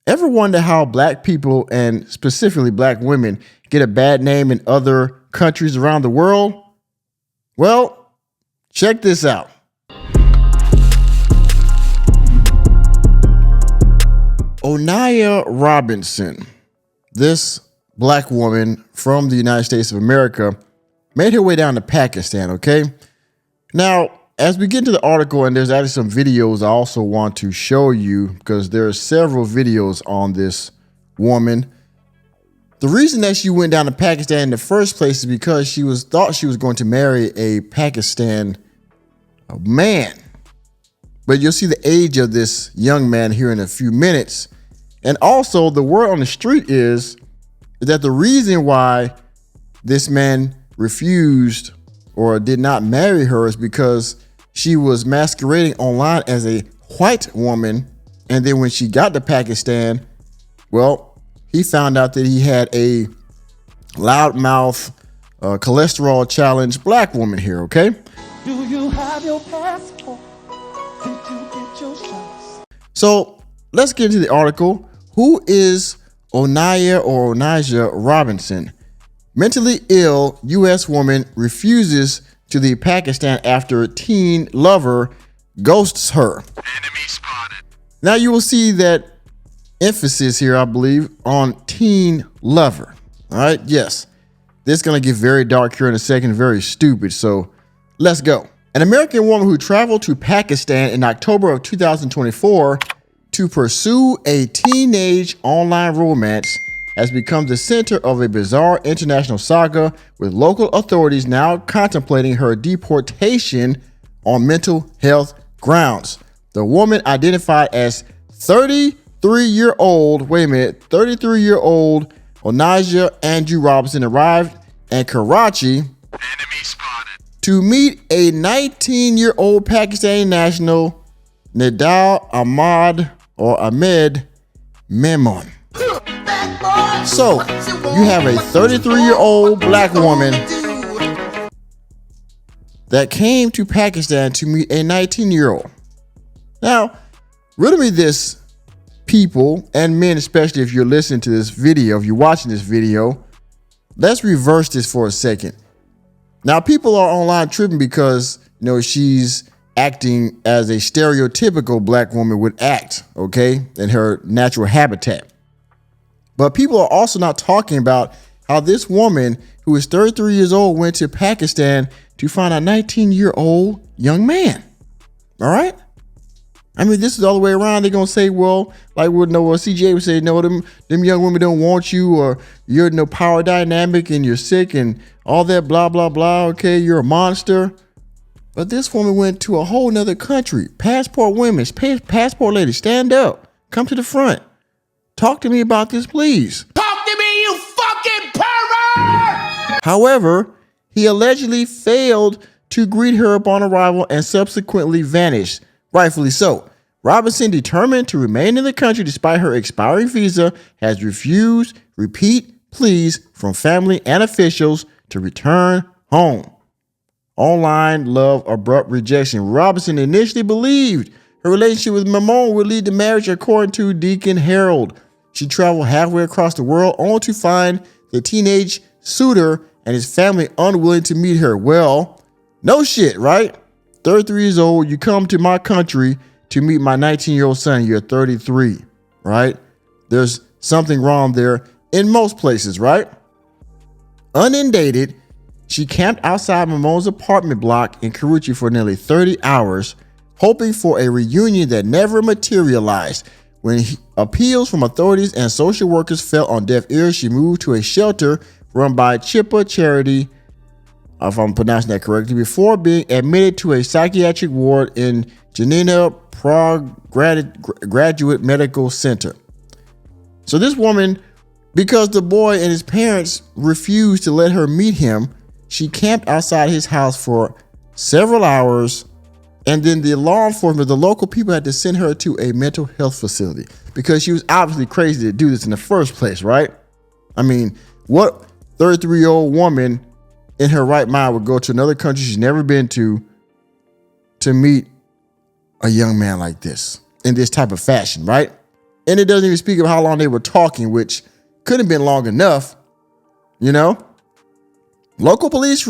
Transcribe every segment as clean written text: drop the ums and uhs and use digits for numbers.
Ever wonder how black people, and specifically black women, get a bad name in other countries around the world? Well, check this out. Onaya Robinson, this black woman from the United States of America, made her way down to Pakistan, okay? Now, as we get into the article, and there's actually some videos I also want to show you because there are several videos on this woman. The reason that she went down to Pakistan in the first place is because she thought she was going to marry a Pakistan man. But you'll see the age of this young man here in a few minutes. And also the word on the street is that the reason why this man refused or did not marry her is because she was masquerading online as a white woman. And then when she got to Pakistan, well, he found out that he had a loudmouth, cholesterol challenged black woman here, okay? Do you have your passport? Did you get your shots? So let's get into the article. Who is Onaya Robinson? Mentally ill U.S. woman refuses to leave Pakistan after teen lover ghosts her. Enemy spotted. Now you will see that emphasis here, I believe, on teen lover. All right, yes. This is going to get very dark here in a second, very stupid. So let's go. An American woman who traveled to Pakistan in October of 2024 to pursue a teenage online romance has become the center of a bizarre international saga, with local authorities now contemplating her deportation on mental health grounds. The woman, identified as 33-year-old Onaya Andrew Robinson, arrived in Karachi Enemy spotted. to meet a 19-year-old Pakistani national, Nidal Ahmed Memon. So you have a 33-year-old black woman that came to Pakistan to meet a 19-year-old. Now, riddle me this, people, and men especially, if you're listening to this video, if you're watching this video, let's reverse this for a second. Now, people are online tripping because, she's acting as a stereotypical black woman would act, okay, in her natural habitat. But people are also not talking about how this woman, who is 33 years old, went to Pakistan to find a 19-year-old young man. All right? I mean, this is all the way around. They're going to say, well, like CJ would say, no, them young women don't want you, or you're no power dynamic and you're sick and all that, blah, blah, blah. Okay, you're a monster. But this woman went to a whole nother country. Passport women, passport ladies, stand up. Come to the front. Talk to me about this, please. Talk to me, you fucking pervert! However, he allegedly failed to greet her upon arrival and subsequently vanished. Rightfully so. Robinson, determined to remain in the country despite her expiring visa, has refused repeat pleas from family and officials to return home. Online love, abrupt rejection. Robinson initially believed her relationship with Memon would lead to marriage, according to Deacon Herald. She traveled halfway across the world only to find the teenage suitor and his family unwilling to meet her. Well, no shit, right? 33 years old, you come to my country to meet my 19-year-old son. You're 33, right? There's something wrong there in most places, right? Unindated, she camped outside Memon's apartment block in Karachi for nearly 30 hours, hoping for a reunion that never materialized. When appeals from authorities and social workers fell on deaf ears, she moved to a shelter run by Chippa Charity, if I'm pronouncing that correctly, before being admitted to a psychiatric ward in Janina Prague Graduate Medical Center. So this woman, because the boy and his parents refused to let her meet him, she camped outside his house for several hours. And then the law enforcement, the local people, had to send her to a mental health facility because she was obviously crazy to do this in the first place, right? I mean, what 33-year-old woman in her right mind would go to another country she's never been to meet a young man like this in this type of fashion, right? And it doesn't even speak of how long they were talking, which couldn't have been long enough, you know? Local police,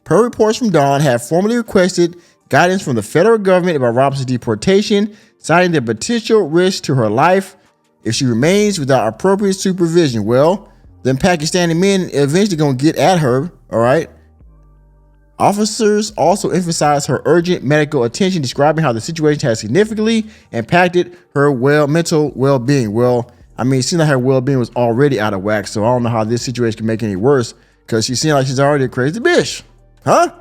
per reports from Dawn, have formally requested guidance from the federal government about Robinson's deportation, citing the potential risk to her life if she remains without appropriate supervision. Well, them Pakistani men eventually gonna get at her, all right? Officers also emphasized her urgent medical attention, describing how the situation has significantly impacted her mental well-being. Well, I mean, it seemed like her well-being was already out of whack, so I don't know how this situation can make it any worse, because she seemed like she's already a crazy bitch. Huh?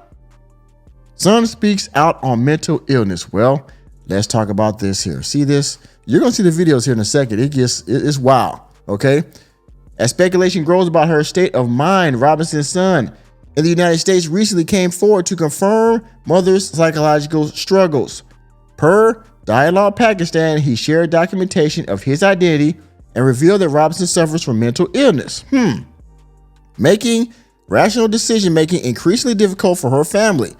Son speaks out on mental illness. Well, let's talk about this here. See this? You're going to see the videos here in a second. It's wild, okay? As speculation grows about her state of mind, Robinson's son in the United States recently came forward to confirm mother's psychological struggles. Per Dialogue Pakistan, he shared documentation of his identity and revealed that Robinson suffers from mental illness. Making rational decision-making increasingly difficult for her family.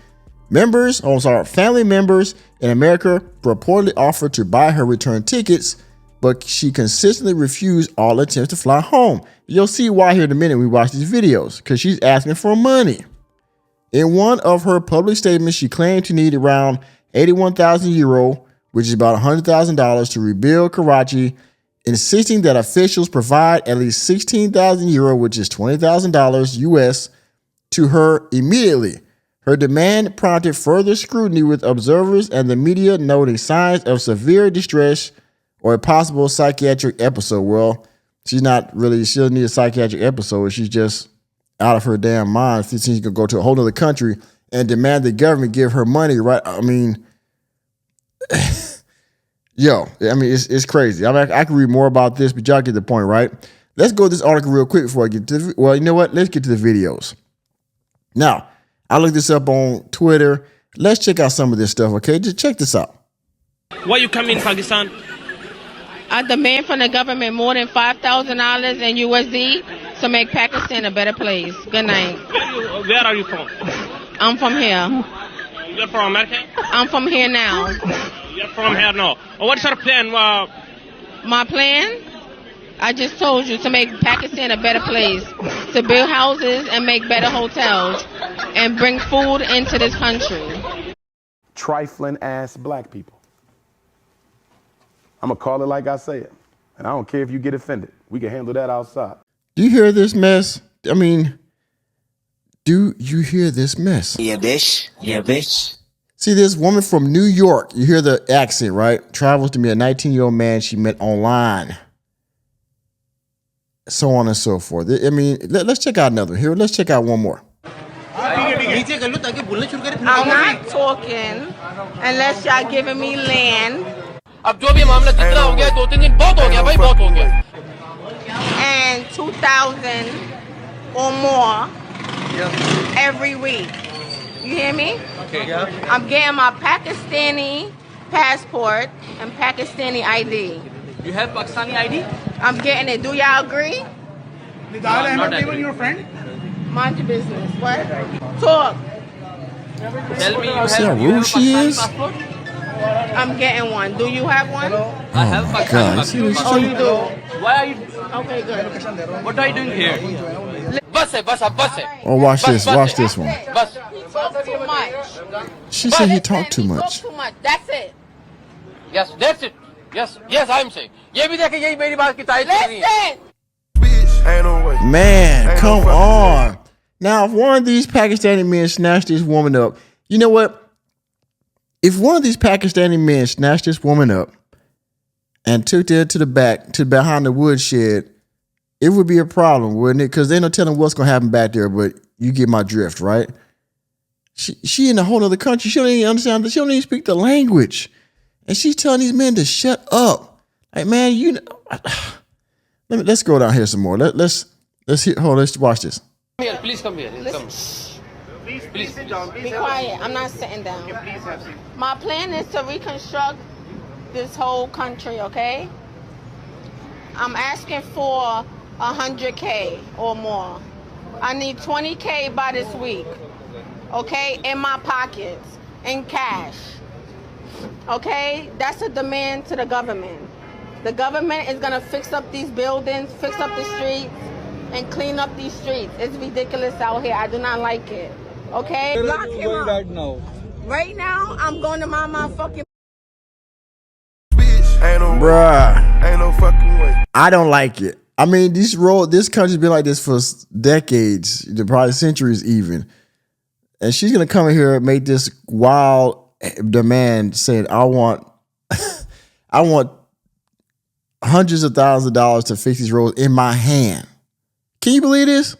Family members in America reportedly offered to buy her return tickets, but she consistently refused all attempts to fly home. You'll see why here in a minute we watch these videos, because she's asking for money. In one of her public statements, she claimed to need around 81,000 euro, which is about $100,000, to rebuild Karachi, insisting that officials provide at least 16,000 euro, which is $20,000 US, to her immediately. Her demand prompted further scrutiny, with observers and the media noting signs of severe distress or a possible psychiatric episode. Well, she doesn't need a psychiatric episode. She's just out of her damn mind. She thinks she could go to a whole other country and demand the government give her money, right? I mean, it's crazy. I mean, I can read more about this, but y'all get the point, right? Let's go to this article real quick before I get to well, you know what? Let's get to the videos. Now, I looked this up on Twitter. Let's check out some of this stuff, okay? Just check this out. Why you come in Pakistan? I demand from the government more than $5,000 in USD to make Pakistan a better place. Good night. Where are you from? I'm from here. You're from America? I'm from here now. You're from here now. What's your plan? My plan? I just told you, to make Pakistan a better place, to build houses and make better hotels, and bring food into this country. Trifling ass black people. I'm gonna call it like I say it, and I don't care if you get offended. We can handle that outside. Do you hear this mess? I mean, do you hear this mess? Yeah, bitch. Yeah, bitch. See, this woman from New York, you hear the accent, right? Travels to meet a 19-year-old man she met online. So on and so forth. I mean, let's check out another one. Here, let's check out one more. I'm not talking unless y'all giving me land. And 2,000 or more every week. You hear me? Okay. I'm getting my Pakistani passport and Pakistani ID. You have Pakistani ID? I'm getting it. Do y'all agree? Did Ahmed even your friend? Mind your business. What? Talk. Tell me, See how rude she is? I'm getting one. Do you have one? I have Pakistani God, see this Oh, you shit? do? Why are you? Okay, good. What are you doing here? Oh, watch this. Watch this one. He talks too much. She said he talked too much. Too much. That's it. Yes, that's it. Yes, I'm saying. ये भी देखें, यही मेरी बात की तारीफ कर रही है. Listen. Man, come on. Now, if one of these Pakistani men snatched this woman up, you know what? If one of these Pakistani men snatched this woman up and took her to the back, to behind the woodshed, it would be a problem, wouldn't it? Because they no telling what's going to happen back there, but you get my drift, right? She in a whole other country. She don't even understand. She don't even speak the language. And she's telling these men to shut up. Like, man, you know. Let's go down here some more. Let's watch this. Come here, please come here. Come. Please sit down. Be quiet. I'm not sitting down. My plan is to reconstruct this whole country, okay? I'm asking for 100K or more. I need 20K by this week, okay? In my pockets, in cash. Okay? That's a demand to the government. The government is gonna fix up these buildings, fix up the streets, and clean up these streets. It's ridiculous out here. I do not like it. Okay? Lock him up. Right now. Right now, I'm going to my fucking. Bruh. Ain't no fucking way. I don't like it. I mean, this country's been like this for decades, probably centuries even. And she's gonna come in here and make this wild demand saying, I want hundreds of thousands of dollars to fix these roads in my hand. Can you believe this?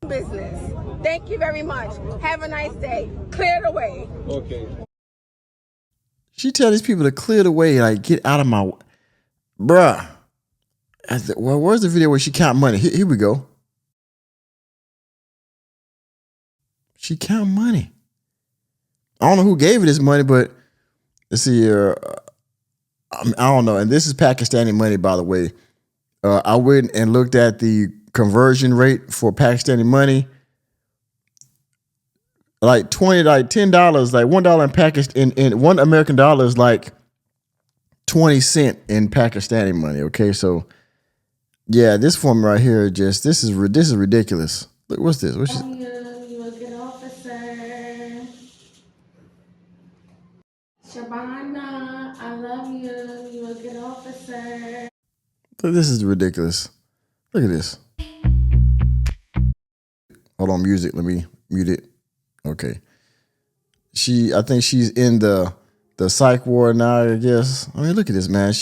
Business. Thank you very much. Have a nice day. Clear the way. Okay. She tell these people to clear the way, like get out of my, bruh. Well, where's the video where she count money? Here we go. She count money. I don't know who gave her this money, but let's see here. I don't know. And this is Pakistani money, by the way. I went and looked at the conversion rate for Pakistani money. Like $10, like $1 in Pakistan, in $1 American is like 20 cents in Pakistani money. Okay, so yeah, this form right here, this is ridiculous. Look, what's this? What's this? You a good officer. Shabana, I love you. You a good officer. Look, this is ridiculous. Look at this. Hold on, music. Let me mute it. Okay. I think she's in the psych ward now, I guess. I mean, look at this, man.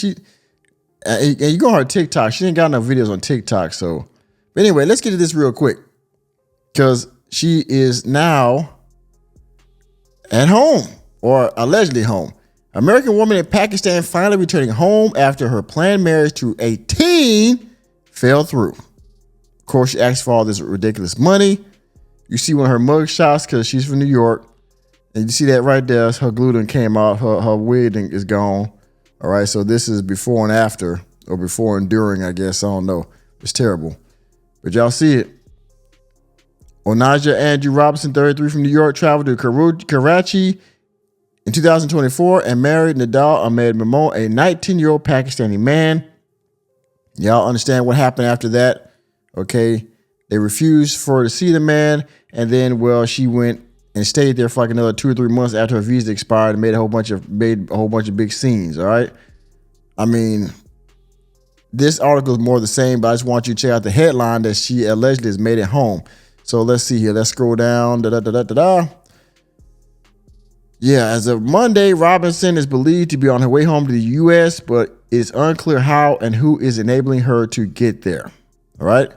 And you go on her TikTok. She ain't got no videos on TikTok, so. But anyway, let's get to this real quick. Because she is now at home, or allegedly home. American woman in Pakistan finally returning home after her planned marriage to a teen fell through. Of course, she asked for all this ridiculous money. You see one of her mug shots because she's from New York. And you see that right there. Her gluten came off. Her wig is gone. All right. So this is before and after, or before and during, I guess. I don't know. It's terrible. But y'all see it. Onaja Andrew Robinson, 33, from New York, traveled to Karachi in 2024 and married Nidal Ahmed Mamon, a 19-year-old Pakistani man. Y'all understand what happened after that? Okay. They refused for her to see the man, and then, well, she went and stayed there for like another 2 or 3 months after her visa expired and made a whole bunch of big scenes. All right. I mean, this article is more the same, but I just want you to check out the headline that she allegedly has made it home. So let's see here. Let's scroll down. Yeah, as of Monday, Robinson is believed to be on her way home to the U.S., but it's unclear how and who is enabling her to get there. All right.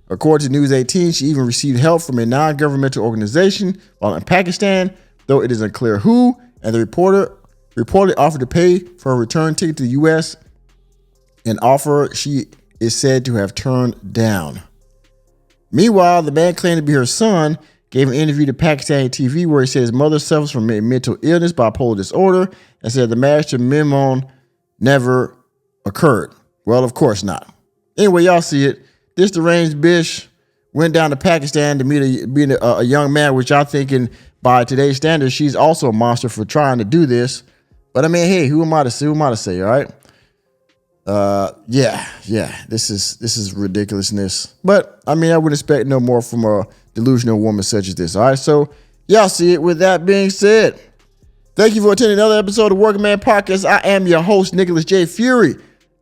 According to News 18, she even received help from a non-governmental organization while in Pakistan, though it is unclear who, and the reporter reportedly offered to pay for a return ticket to the U.S., an offer she is said to have turned down. Meanwhile, the man claimed to be her son gave an interview to Pakistani TV where he said his mother suffers from a mental illness, bipolar disorder, and said the marriage to Mimon never occurred. Well, of course not. Anyway, y'all see it. This deranged bitch went down to Pakistan to meet a young man, which I'm thinking by today's standards, she's also a monster for trying to do this. But I mean, hey, who am I to say? All right. Yeah. This is ridiculousness. But I mean, I wouldn't expect no more from a delusional woman such as this. All right. So y'all see it. With that being said, thank you for attending another episode of Working Man Podcast. I am your host, Nicholas J. Fury.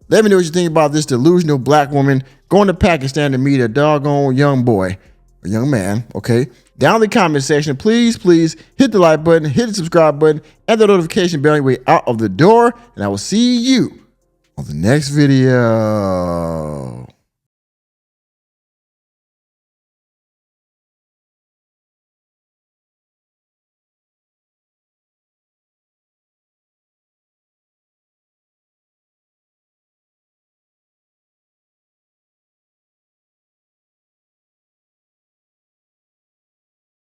Let me know what you think about this delusional black woman going to Pakistan to meet a doggone young boy, a young man, okay? Down in the comment section, please hit the like button, hit the subscribe button, and the notification bell on your way out of the door. And I will see you on the next video.